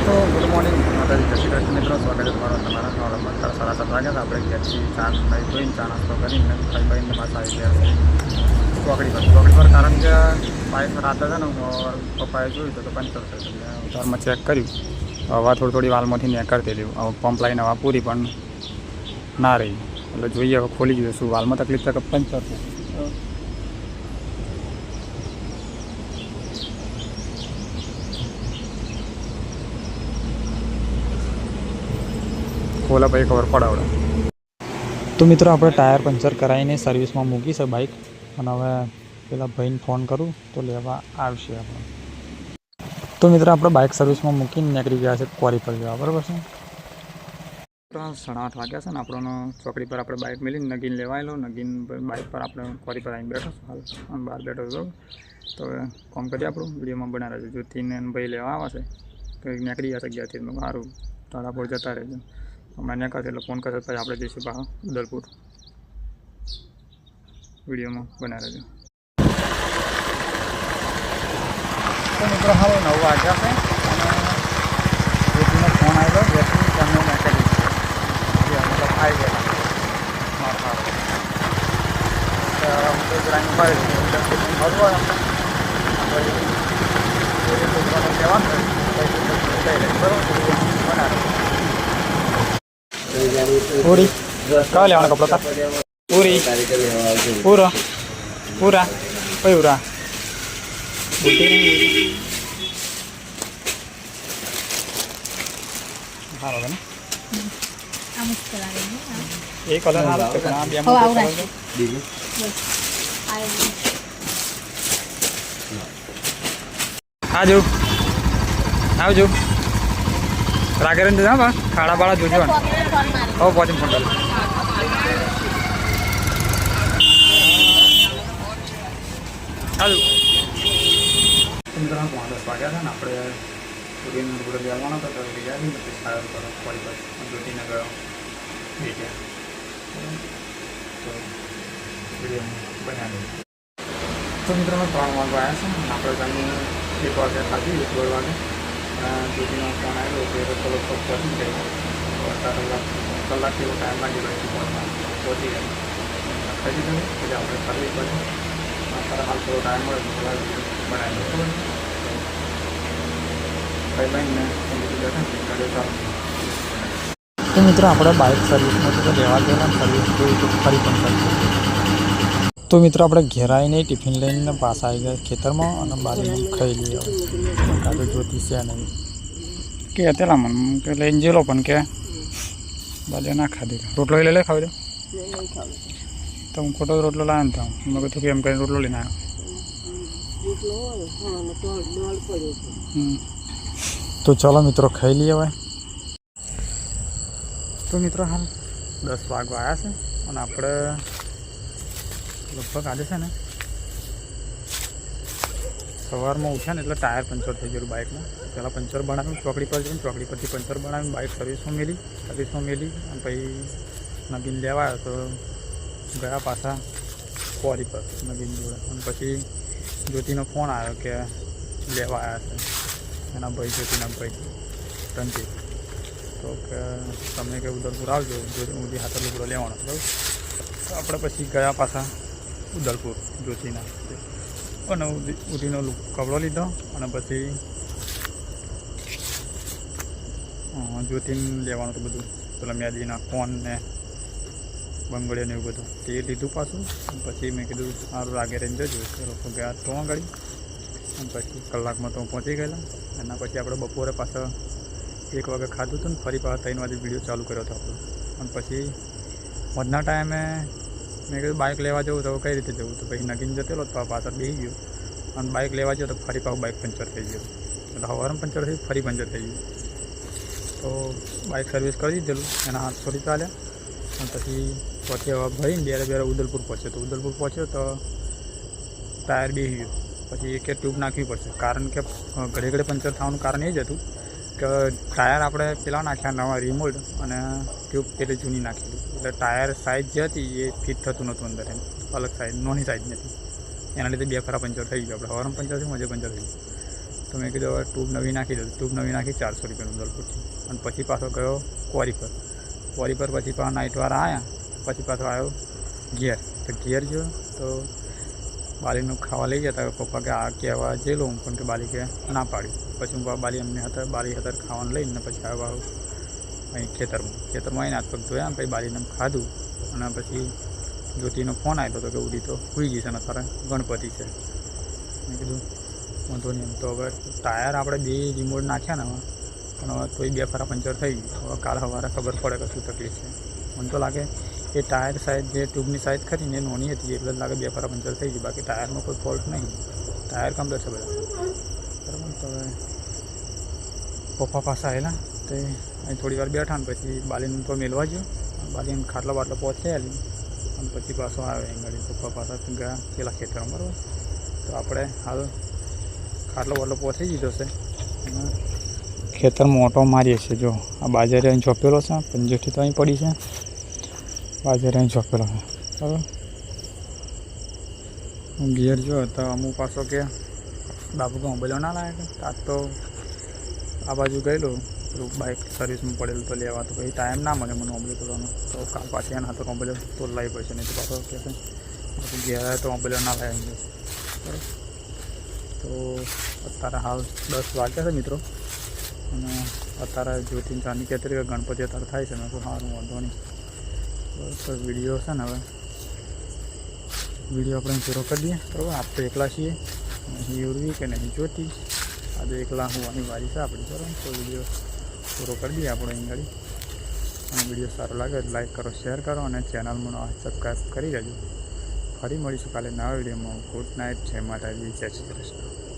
છો? Good morning માતાજી, જય શ્રી કૃષ્ણ મિત્રો. સ્વાગત છે તમારા નવા અત્યારે 7:30 વાગ્યા હતા. આપણે ઘેરથી ચા નહીં જોઈને ચા નાસ્તો કરીને ખાઈ બાઈને પાછા આવી ગયા ચોકડી પર કારણ કે બાઇક રાતે છે ને પપ્પાએ જોયું તો પંચર થઈ ગયું. ઉતારમાં ચેક કર્યું, હવા થોડી વાલમાંથી નીકળતી રહ્યું. હવે પંપ લાઈને હવા પૂરી પણ ના રહી, એટલે જોઈએ હવે ખોલી ગયું શું વાલમાં તકલીફ છે કે પંચર છે. ખોલા પછી ખબર પડાવડે. તો મિત્રો આપણે ટાયર પંચર કરાવીને સર્વિસમાં મૂકી છે બાઇક, અને હવે પેલા ભાઈને ફોન કરું તો લેવા આવશે આપણે. તો મિત્રો આપણે બાઇક સર્વિસમાં મૂકીને નીકળી ગયા છે ક્વોરી પર જવા, બરાબર છે. 8:30 વાગ્યા છે ને આપણને ચોકડી પર આપણે બાઇક મેળીને નગીન લેવાયેલો. નગીન બાઇક પર આપણે ક્વોરી પર આવીને બેઠો હાલ અને બહાર બેઠો હતો. તો કોમ કરી આપણું વિડીયોમાં બનાવે છે. જ્યોતિને ભાઈ લેવા આવે છે તો નીકળી ગયા છે 11થી. સારું તારાપોર જતા રહેજો. હમણાં નીકળશે એટલે ફોન કરશે પછી આપણે જઈશું બહાર ઉદલપુર. વિડીયોમાં બનાવી રહેજો. તો મિત્રો હાલ 9 વાગ્યા છે અને જ્યોતિનો ફોન આવેલો. જેથી તમને નીકળી મતલબ આવી ગયેલા મારા હું તો જરાની ઉભા રહી ભરવું લેવાનું પૂરી કા લેવાનો કપડો તા પૂરી પૂરા પૂરા પૂરા સારો ને એ કલર સારો છે પણ આ બે આવજો આવજો રાગેરન જજો બા ખાડા બાળા જોજો હવે પહોંચીને ફોન કરો. હાલો મિત્રો 10 વાગ્યા છે ને આપણે પૂરીને પૂરો જવાનો હતો તો ગયા નહીં પછી સારો કરો ફરી પછી જ્યોતિને ગયો બે ગયા તો વિડીયો બનાવ્યો. તો મિત્રો 3 વાગ્યા આવ્યા છે ને આપણે તમને 1 વાગે ખાધી 1-2 વાગે જ્યોતિનો ફોન આવ્યો કે ચલો પહોંચી જાય. કલાક જેવો ટાઈમ લાગી રહ્યો પહોંચી જાય ખાઈ દીધું પછી આપણે કરવી પડે. અત્યારે હાલ થોડો ટાઈમ મળે તો પેલા બનાવી દો કઈ બહેનને ચાલો. તો મિત્રો આપણે બાઇક સર્વિસમાં તો લેવા ગયેલા સર્વિસ જોઈ તો ફરી પણ કરશે. તો મિત્રો આપણે ઘેરાઈને ટિફિન લઈને પાછા આવી ગયા ખેતરમાં અને બાજુ ખાઈ લઈએ. કાં તો જ્યોતિ છે નહીં કે તેલા મને કે લઈને જેલો પણ કે બાજુ ના ખાધી રોટલો લઈ ખાવી દો તો હું ખોટો રોટલો લાવ્યો ને તો મેં કીધું કે એમ કરીને રોટલો લઈને આવ્યો. તો ચાલો મિત્રો ખાઈ લઈએ હવે. તો મિત્રો હાલ 10 વાગવા આવ્યા છે અને આપણે લગભગ આજે છે ને સવારમાં ઉઠ્યા ને એટલે ટાયર પંચર થઈ ગયું બાઇકમાં. પહેલાં પંચર બનાવ્યું ચોકડી પર જઈને, ચોકડી પરથી પંચર બનાવીને બાઇક સર્વિસમાં મેલી અને પછી નગીન લેવા આવ્યો તો ગયા પાછા ક્વોરી પર નગીન જોડે. અને પછી જ્યોતિનો ફોન આવ્યો કે લેવા આવ્યા છે એના ભાઈ, જ્યોતિના ભાઈ રણજીત. તો કે તમને કે ઉદલપુર આવજો, ઉદી હાથર લુગડો લેવાનો બરાબર. તો આપણે પછી ગયા પાછા ઉદલપુર જ્યોતિના અને ઉદીનો કપડો લીધો અને પછી જ્યોતિને લેવાનું હતું બધું પેલા મેદીના કોન ને બંગડીઓ ને એવું બધું તે લીધું પાછું. પછી મેં કીધું સારું રાગે રહીને જજો. એ લોકો ગયા તો આગળ અને પછી કલાકમાં તો પહોંચી ગયેલા. એના પછી આપણે બપોરે પાછા 1 વાગે ખાધું હતું ને ફરી પાછા 3 વાગે વિડીયો ચાલુ કર્યો હતો આપણો. અને પછી મોડના ટાઈમે મેં કીધું બાઇક લેવા જવું તો કઈ રીતે જવું, તો પછી નગીન જતેલો તો પાછળ બેસી ગયો અને બાઇક લેવા ગયો તો ફરી પાછું બાઇક પંચર થઈ ગયું. એટલે હવારમાં પંચર થયું, ફરી પંચર થઈ ગયું. તો બાઇક સર્વિસ કરી દીધેલું, એના 800 ચાલ્યા. અને પછી હવે ભરીને બેરે ઉદલપુર પહોંચ્યો. તો ઉદલપુર પહોંચ્યો તો ટાયર બેસી ગયું. પછી એક ટ્યુબ નાખવી પડશે, કારણ કે ઘડે પંચર થવાનું કારણ એ જ હતું કે ટાયર આપણે પેલા નાખ્યા નવા રિમોલ્ડ અને ટ્યુબ પેલી જૂની નાખેલી. એટલે ટાયર સાઇઝ જે હતી એ ફિટ થતું નહોતું અંદર, એમ અલગ સાઇઝ નાની સાઇઝ નથી. એના લીધે 2 ફેરા પંચર થઈ ગયું. આપણે હવારમાં પંચર થયું, મજે પંચર થઈ ગયું. તો મેં કીધું હવે ટ્યુબ નવી નાખી દઉં. ટ્યુબ નવી નાખી 400 રૂપિયાનું દલપુટી. અને પછી પાછો ગયો ક્વોરી પર. ક્વોરી પર પછી પાછા નાઇટવાળા આવ્યા. પછી પાછો આવ્યો ઘેર. તો ઘેર જો તો બાલીનું ખાવા લઈ ગયા હતા. પપ્પા કે આ કહેવા જે લઉં પણ કે બાલી કે ના પાડ્યું. પછી હું બાલી એમને હતા બાલી હતા ખાવાનું લઈને પછી આવ્યો અહીં ખેતરમાં આવીને હાથ પગ ધોયા. પછી બાલીને ખાધું અને પછી જ્યોતિનો ફોન આવ્યો હતો કે ઉડી તો સુઈ ગઈ છે ને તારે ગણપતિ છે. મેં કીધું વાંધો નહીં. એમ તો હવે ટાયર આપણે 2 રિમોટ નાખ્યા ને હવે પણ હવે તોય 2 ફરા પંચર થઈ ગયું. હવે કાલ સવારે ખબર પડે કે શું તકલીફ છે. મને તો લાગે એ ટાયર સાઈડ જે ટ્યુબની સાઈડ ખરી ને એ નાની હતી એટલે જ લાગે 2 ફરા પંચર થઈ ગઈ. બાકી ટાયરમાં કોઈ ફોલ્ટ નહીં. ટાયર કમ્પ્લીટ છે બધા બરાબર. તો હવે પપ્પા પાસે આવેલા તે અહીં થોડી વાર બેઠા ને પછી બાલીને તો મેળવા ગયો. બાલીને ખાટલો બાટલો પહોંચી આવેલી અને પછી પાછો આવે ગાડી પપ્પા પાસે ગયા પેલા ખેતરમાં બરાબર. તો આપણે હાલ ખાટલો બાટલો પહોંચી દીધો છે અને ખેતરમાં ઓટો મારીએ છીએ. જો આ બાજરે અહીં ચોપેલો છે. પંજેઠી તો અહીં પડી છે. બાજરે અહીં ચોપેલો છે બરાબર. ગિયર જો તો અમુક પાછો કે બાપુ કે મોબાઈલો ના લાવે કે આજ તો આ બાજુ ગયેલો પેલું બાઇક સર્વિસમાં પડેલું તો લેવા. તો પછી ટાઈમ ના મળે મને મોબાઈલ કરવાનો. તો કાલ પાછી એના હાથે મોબાઈલ તો લાવી પડશે. નહીં તો પાછો કહેશે ઘેર આવે તો મોબાઈલ ના લાવી જશે બરાબર. તો અત્યારે હાલ 10 વાગ્યા છે મિત્રો. અને અત્યારે જ્યોતિન ચાંદી કહેતી કે ગણપતિ અત્યારે થાય છે. મેં તો સારું વાંધો નહીં બસ. વિડીયો છે ને હવે વિડીયો આપણે પૂરો કરી દઈએ બરાબર. આપ તો એકલા છીએ નહીં ઉડવી કે નહીં જ્યોતિ. આજે એકલા હોવાની વારી છે આપણી બરાબર. તો વિડીયો પૂરો કરી દઈએ આપણે અહીં ગાડી. અને વિડીયો સારો લાગે લાઈક કરો શેર કરો અને ચેનલમાં સબસ્ક્રાઈબ કરી દેજો. ફરી મળીશું કાલે નવા વિડીયોમાં. Good night. જય માતાજી. જય શ્રી કૃષ્ણ.